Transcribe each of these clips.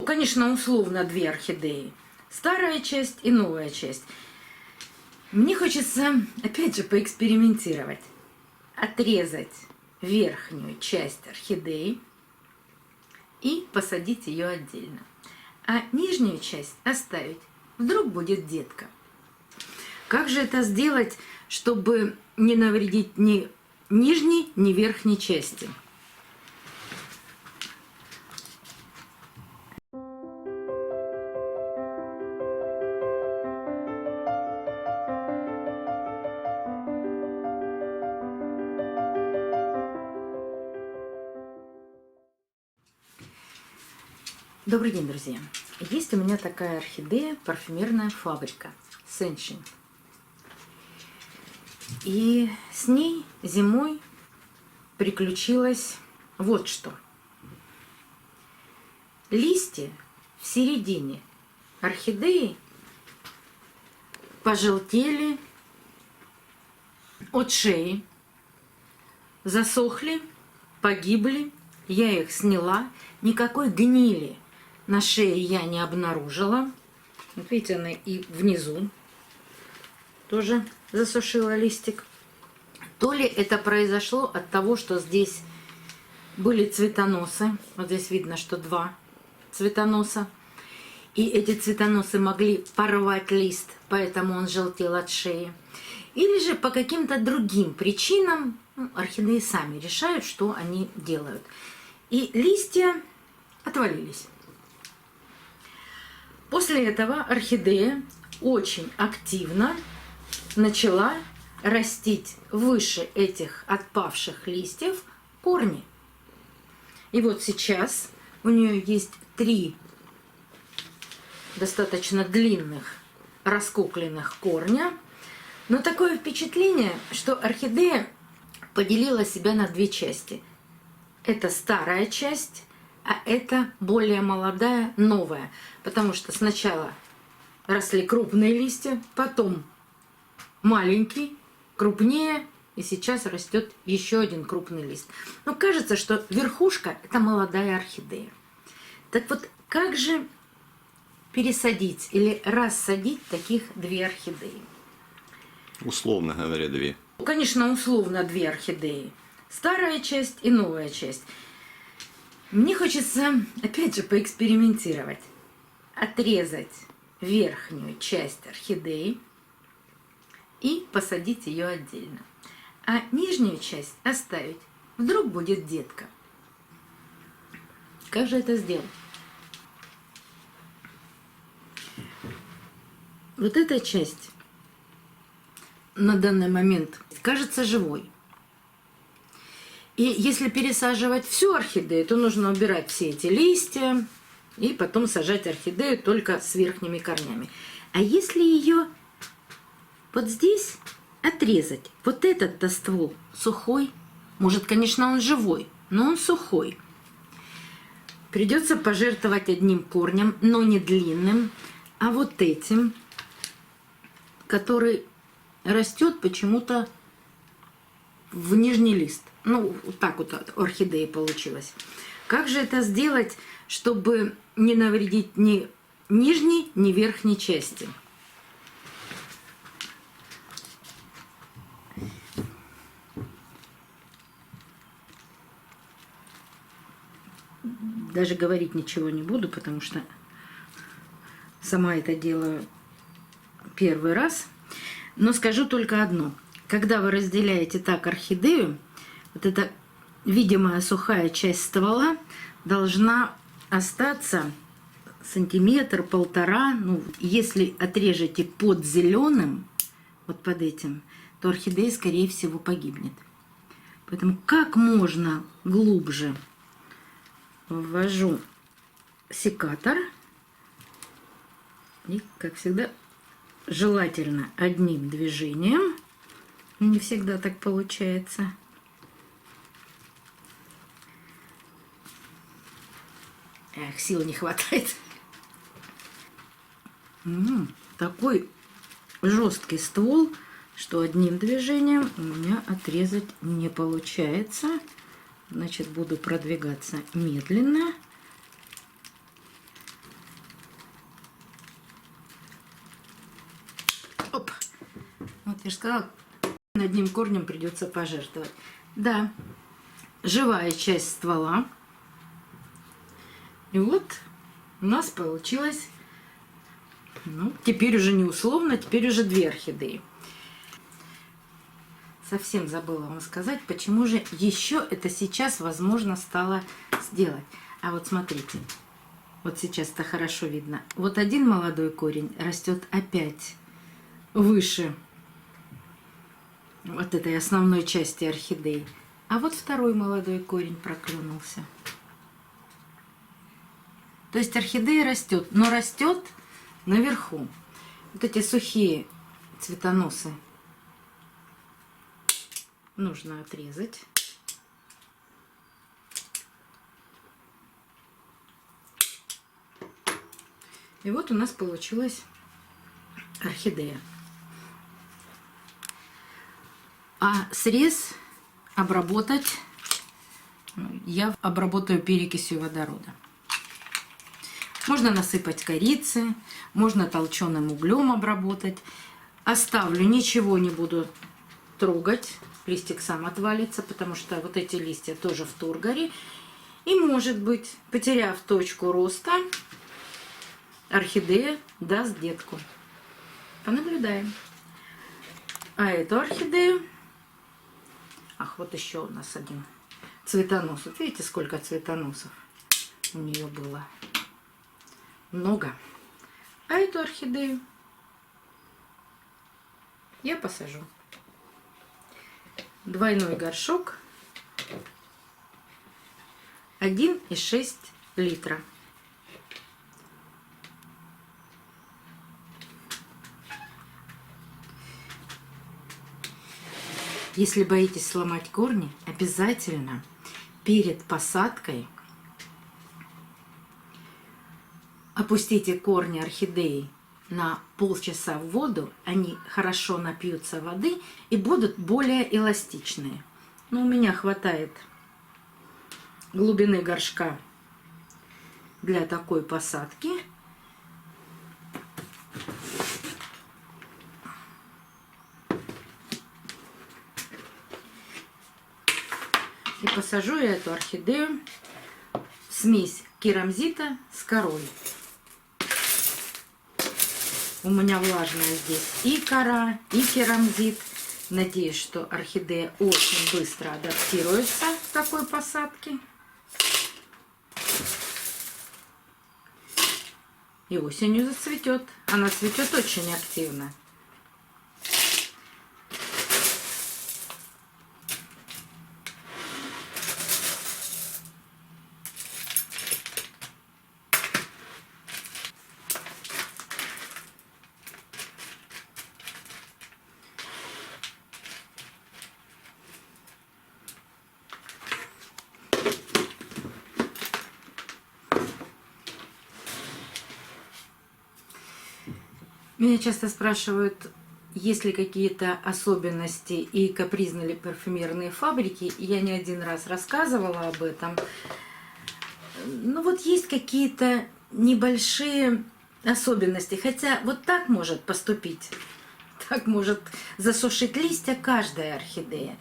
конечно, условно две орхидеи. Старая часть и новая часть. Мне хочется, опять же, поэкспериментировать. Отрезать верхнюю часть орхидеи и посадить ее отдельно. А нижнюю часть оставить. Вдруг будет детка. Как же это сделать, чтобы не навредить ни нижней, ни верхней части? Добрый день, друзья! Есть у меня такая орхидея, парфюмерная фабрика Сеншин. И с ней зимой приключилось вот что. Листья в середине орхидеи пожелтели от шеи, засохли, погибли. Я их сняла, никакой гнили на шее я не обнаружила. Вот видите, она и внизу тоже засушила листик. То ли это произошло от того, что здесь были цветоносы. Вот здесь видно, что два цветоноса. И эти цветоносы могли порвать лист, поэтому он желтел от шеи. Или же по каким-то другим причинам орхидеи сами решают, что они делают. И листья отвалились. После этого орхидея очень активно начала растить выше этих отпавших листьев корни. И вот сейчас у нее есть 3 достаточно длинных раскукленных корня. Но такое впечатление, что орхидея поделила себя на 2 части. Это старая часть, а это более молодая, новая. Потому что сначала росли крупные листья, потом маленький, крупнее, и сейчас растет еще один крупный лист. Но кажется, что верхушка – это молодая орхидея. Так вот, как же пересадить или рассадить таких 2 орхидеи? Условно говоря, 2. Конечно, условно 2 орхидеи. Старая часть и новая часть. Мне хочется, опять же, поэкспериментировать. Отрезать верхнюю часть орхидеи и посадить ее отдельно. А нижнюю часть оставить. Вдруг будет детка. Как же это сделать? Вот эта часть на данный момент кажется живой. И если пересаживать всю орхидею, то нужно убирать все эти листья и потом сажать орхидею только с верхними корнями. А если ее вот здесь отрезать, вот этот-то ствол сухой, может, конечно, он живой, но он сухой. Придется пожертвовать одним корнем, но не длинным, а вот этим, который растет почему-то в нижний лист. Ну, вот так вот орхидея получилась. Как же это сделать, чтобы не навредить ни нижней, ни верхней части? Даже говорить ничего не буду, потому что сама это делаю первый раз. Но скажу только одно. Когда вы разделяете так орхидею, вот эта видимая сухая часть ствола должна остаться 1-1,5 см. Ну, если отрежете под зеленым, вот под этим, то орхидея, скорее всего, погибнет. Поэтому как можно глубже ввожу секатор. И, как всегда, желательно одним движением. Не всегда так получается. Эх, сил не хватает. Такой жесткий ствол, что одним движением у меня отрезать не получается. Значит, буду продвигаться медленно. Я же сказала, над ним корнем придется пожертвовать. Да, живая часть ствола. И вот у нас получилось, ну, теперь уже не условно, теперь уже 2 орхидеи. Совсем забыла вам сказать, почему же еще это сейчас возможно стало сделать. А вот смотрите, вот сейчас это хорошо видно. Вот один молодой корень растет опять выше вот этой основной части орхидеи. А вот второй молодой корень проклюнулся. То есть орхидея растет, но растет наверху. Вот эти сухие цветоносы нужно отрезать. И вот у нас получилась орхидея. А срез обработать я обработаю перекисью водорода. Можно насыпать корицы, можно толченым углем обработать. Оставлю, ничего не буду трогать. Листик сам отвалится, потому что вот эти листья тоже в тургоре. И, может быть, потеряв точку роста, орхидея даст детку. Понаблюдаем. А эту орхидею... Ах, вот еще у нас один цветонос. Вот видите, сколько цветоносов у нее было. Много. А эту орхидею я посажу. Двойной горшок. 1,6 литра. Если боитесь сломать корни, обязательно перед посадкой опустите корни орхидеи на полчаса в воду, они хорошо напьются воды и будут более эластичные. Но у меня хватает глубины горшка для такой посадки. И посажу я эту орхидею в смесь керамзита с корой. У меня влажная здесь и кора, и керамзит. Надеюсь, что орхидея очень быстро адаптируется к такой посадке. И осенью зацветет. Она цветет очень активно. Меня часто спрашивают, есть ли какие-то особенности и капризны ли парфюмерные фабрики. Я не один раз рассказывала об этом. Ну вот есть какие-то небольшие особенности. Хотя вот так может поступить. Так может засушить листья каждая орхидея.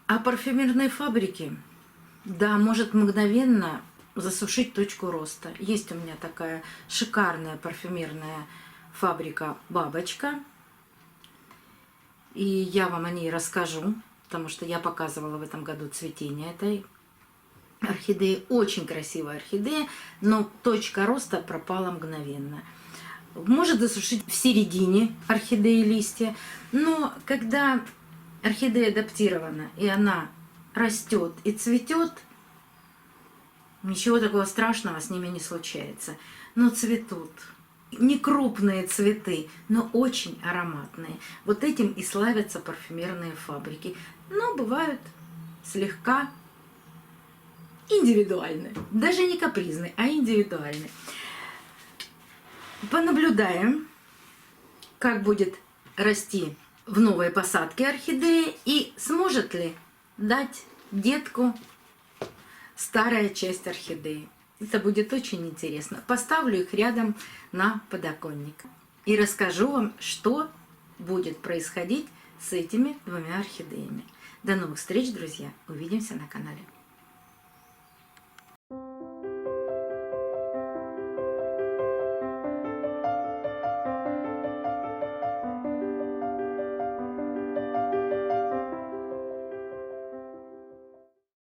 А парфюмерные фабрики, да, может мгновенно засушить точку роста. Есть у меня такая шикарная парфюмерная фабрика «Бабочка». И я вам о ней расскажу, потому что я показывала в этом году цветение этой орхидеи. Очень красивая орхидея, но точка роста пропала мгновенно. Может засушить в середине орхидеи листья, но когда орхидея адаптирована и она растет и цветет, ничего такого страшного с ними не случается. Но цветут. Не крупные цветы, но очень ароматные. Вот этим и славятся парфюмерные фабрики. Но бывают слегка индивидуальные. Даже не капризные, а индивидуальные. Понаблюдаем, как будет расти в новой посадке орхидеи и сможет ли дать детку старая часть орхидеи. Это будет очень интересно. Поставлю их рядом на подоконник. и расскажу вам, что будет происходить с этими двумя орхидеями. До новых встреч, друзья! Увидимся на канале.